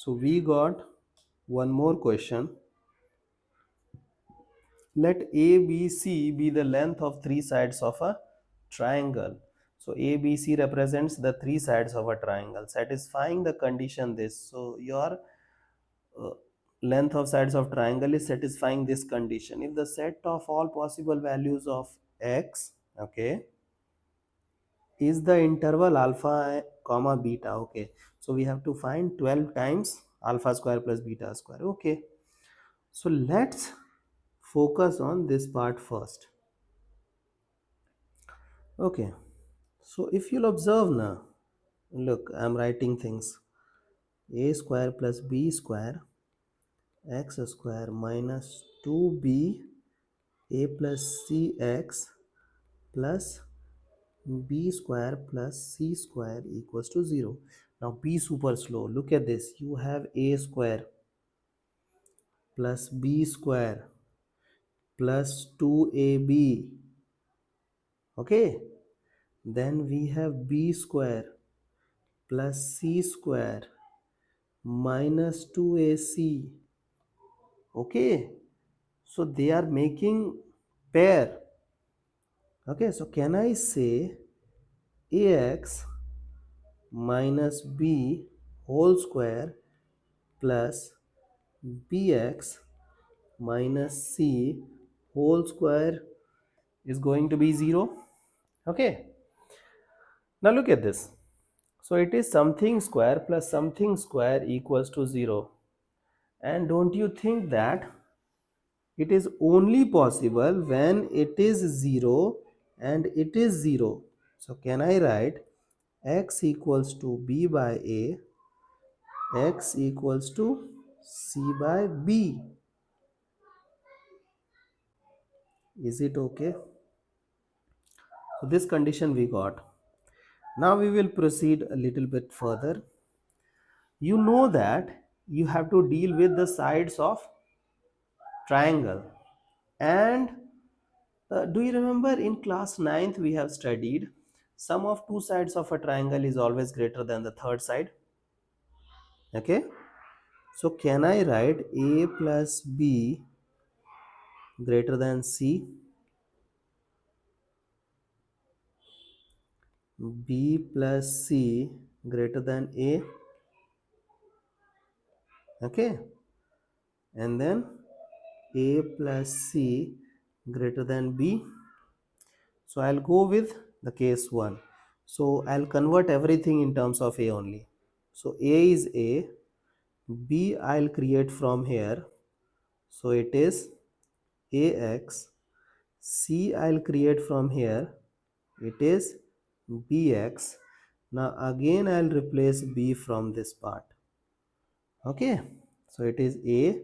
So we got one more question. Let ABC be the length of three sides of a triangle. So ABC represents the three sides of a triangle, satisfying the condition this. So your uh, length of sides of triangle is satisfying this condition. If the set of all possible values of x, okay, is the interval alpha comma beta, okay, so we have to find 12 times alpha square plus beta square, okay. So let's focus on this part first. Okay, so if you'll observe now, look, I'm writing things. A square plus b square x square minus 2b a plus cx plus b square plus c square equals to 0. Now be super slow. Look at this. You have a square plus b square plus 2ab. Okay. Then we have b square plus c square minus 2ac. Okay. So they are making pair. Okay. So can I say ax minus b whole square plus bx minus c whole square is going to be 0? Okay, now look at this. So it is something square plus something square equals to 0, and don't you think that it is only possible when it is 0 and it is 0? So can I write x equals to b by a, x equals to c by b? Is it okay? So this condition we got. Now we will proceed a little bit further. You know that you have to deal with the sides of triangle. And do you remember in class 9th we have studied sum of two sides of a triangle is always greater than the third side? Okay. So can I write a plus b greater than c, b plus c greater than a? Okay. And then a plus c greater than b. So I'll go with the case 1. So I'll convert everything in terms of a only. So a is a, b I'll create from here. So it is ax, c I'll create from here. It is bx. Now again I'll replace b from this part. Okay. So it is a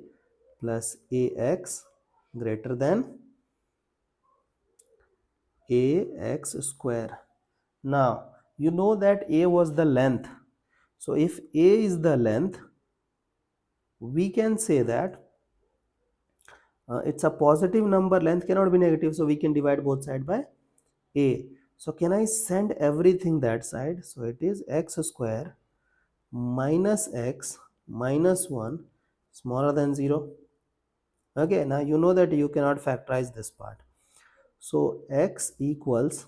plus ax greater than ax square. Now you know that a was the length. So if a is the length, we can say that it's a positive number, length cannot be negative, so we can divide both sides by a. So can I send everything that side? So it is x square minus x minus 1 smaller than 0. Okay, now you know that you cannot factorize this part. So x equals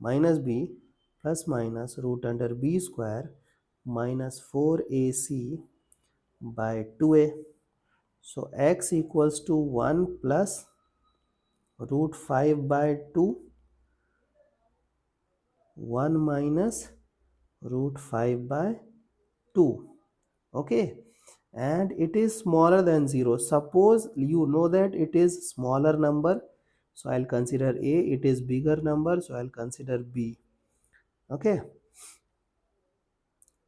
minus b plus minus root under b square minus 4ac by 2a. So x equals to 1 plus root 5 by 2, 1 minus root 5 by 2. Okay, and it is smaller than 0. Suppose you know that it is smaller number, so I'll consider a. It is bigger number, so I'll consider b. Okay,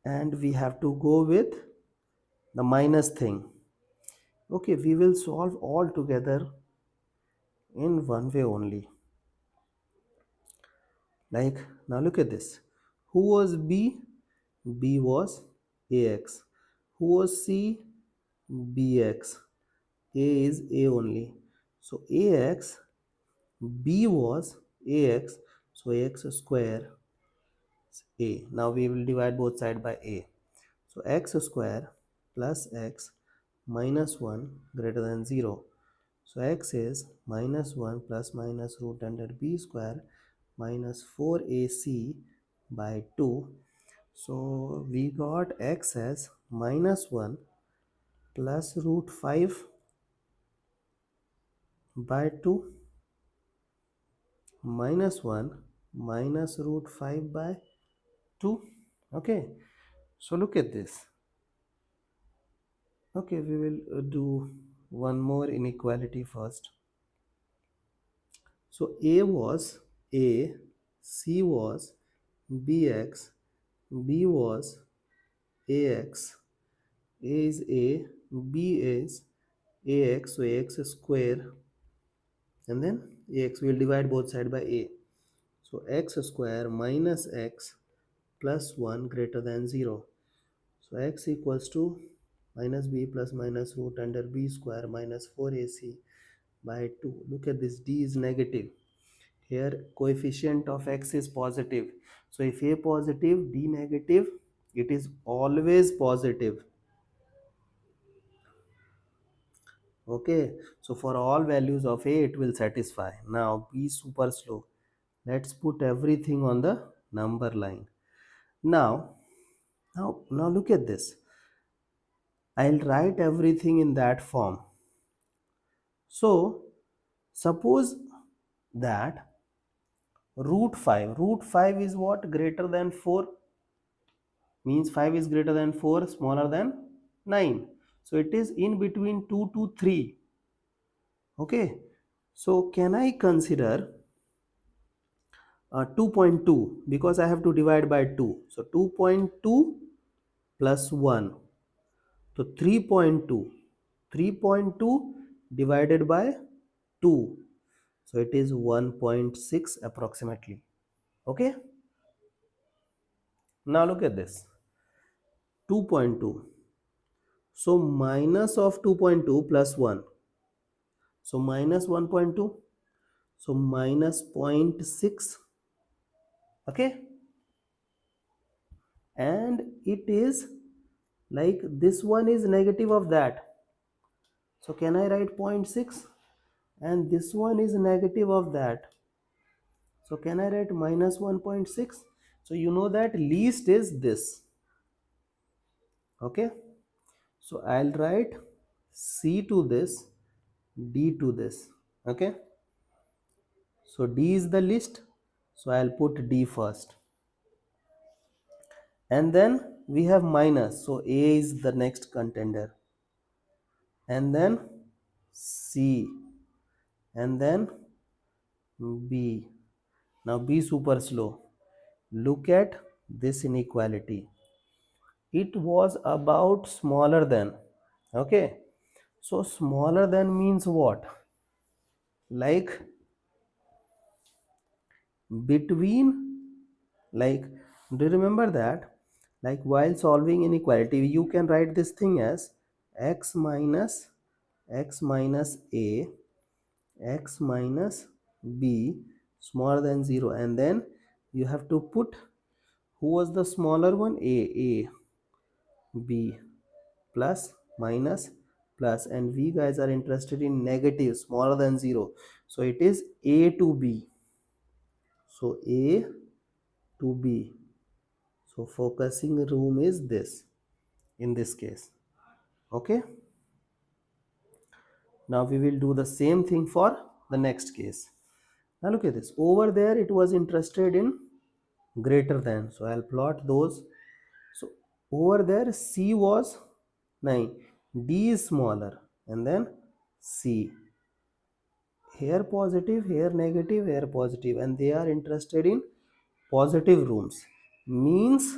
and we have to go with the minus thing. Okay, we will solve all together in one way only. Like, now look at this. Who was b? B was ax. Who was c? bx. A is a only. So ax, b was ax, so ax square is a. Now we will divide both sides by a. So x square plus x minus 1 greater than 0. So x is minus 1 plus minus root under b square minus 4ac by 2. So we got x as minus 1 plus root 5 by 2 minus 1 minus root 5 by 2. Okay, so look at this. Okay, we will do one more inequality first. So a was a, c was bx, b was ax, a is a, b is ax, so ax square, and then ax, we will divide both side by a. So x square minus x plus 1 greater than 0. So x equals to minus b plus minus root under b square minus 4ac by 2. Look at this, d is negative. Here coefficient of x is positive. So if a positive, d negative, it is always positive. Okay, so for all values of a it will satisfy. Now be super slow. Let's put everything on the number line. Now look at this. I'll write everything in that form. So suppose that root 5 is what? Greater than 4, means 5 is greater than 4, smaller than 9. So it is in between 2 to 3. Okay, so can I consider 2.2, because I have to divide by 2. So 2.2 plus 1. So 3.2. 3.2 divided by 2. So it is 1.6 approximately. Okay. Now look at this. 2.2. So minus of 2.2 plus 1. So minus 1.2. So minus 0.6. Okay. And it is like this one is negative of that. So can I write 0.6? And this one is negative of that. So can I write minus 1.6? So you know that least is this. Okay. So I'll write C to this, D to this. Okay. So D is the least. So I'll put D first. And then we have minus. So A is the next contender. And then C. And then B. Now be super slow. Look at this inequality. It was about smaller than. Okay. So smaller than means what? Like between, like, do you remember that? Like while solving inequality, you can write this thing as x minus a, x minus b smaller than 0, and then you have to put who was the smaller one, a, b, plus minus plus, and we guys are interested in negative smaller than 0, so it is a to b. So a to b. So focusing room is this in this case. Okay. Now we will do the same thing for the next case. Now look at this. Over there it was interested in greater than. So I'll plot those. So over there C was 9. D is smaller. And then C. Here positive, here negative, here positive. And they are interested in positive rooms. Means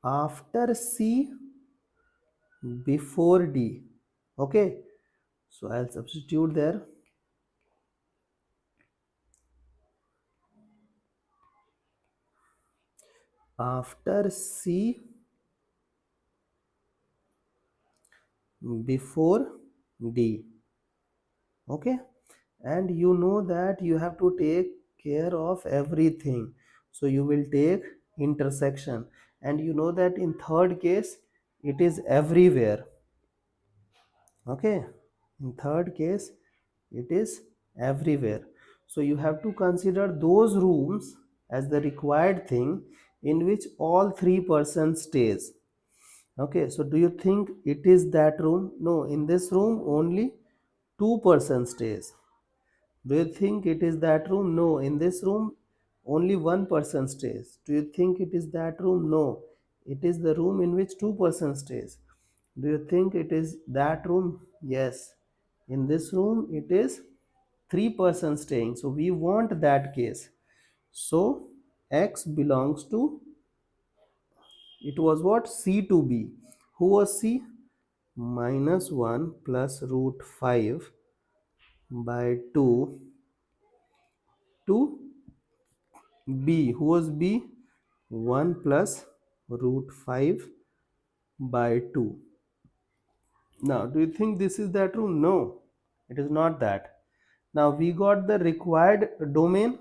after C, before D. Okay. So I'll substitute there. After C, before D. Okay. And you know that you have to take care of everything. So you will take intersection. And you know that in third case, it is everywhere. Okay, in third case it is everywhere. So you have to consider those rooms as the required thing in which all three persons stays. Okay, so do you think it is that room? No, in this room only two persons stays. Do you think it is that room? No, in this room only one person stays. Do you think it is that room? No, it is the room in which two persons stays. Do you think it is that room? Yes, in this room it is three persons staying. So we want that case. So x belongs to, it was what, c to b. Who was c? Minus 1 plus root 5 by 2 to b. Who was b? 1 plus root 5 by 2. Now, do you think this is that room? No, it is not that. Now, we got the required domain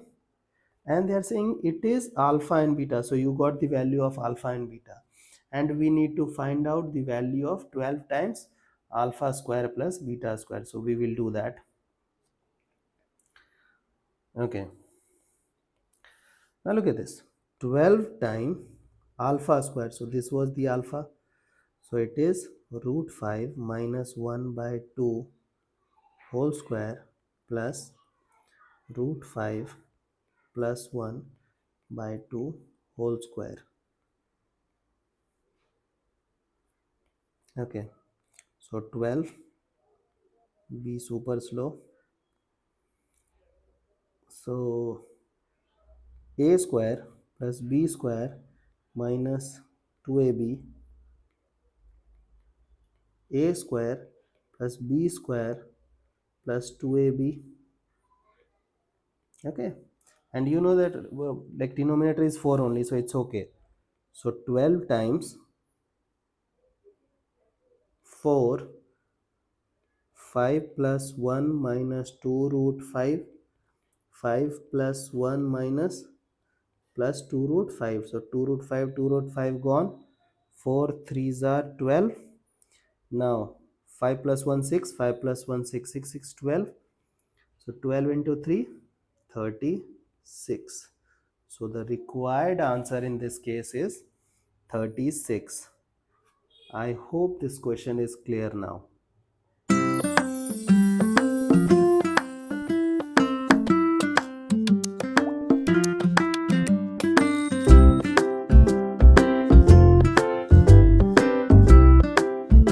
and they are saying it is alpha and beta. So, you got the value of alpha and beta. And we need to find out the value of 12 times alpha square plus beta square. So, we will do that. Okay. Now, look at this. 12 times alpha square. So, this was the alpha. So it is root 5 minus 1 by 2 whole square plus root 5 plus 1 by 2 whole square. Okay, so 12, be super slow. So a square plus b square minus 2ab, a square plus b square plus 2ab. Okay, and you know that like denominator is 4 only, so it's okay. So 12 times 4, 5 plus 1 minus 2 root 5, 5 plus 1 minus plus 2 root 5. So 2 root 5, 2 root 5 gone. 4 3s are 12. Now 5 plus 1 6, 5 plus 1 6, 6 6 12. So 12 into 3, 36. So the required answer in this case is 36. I hope this question is clear now.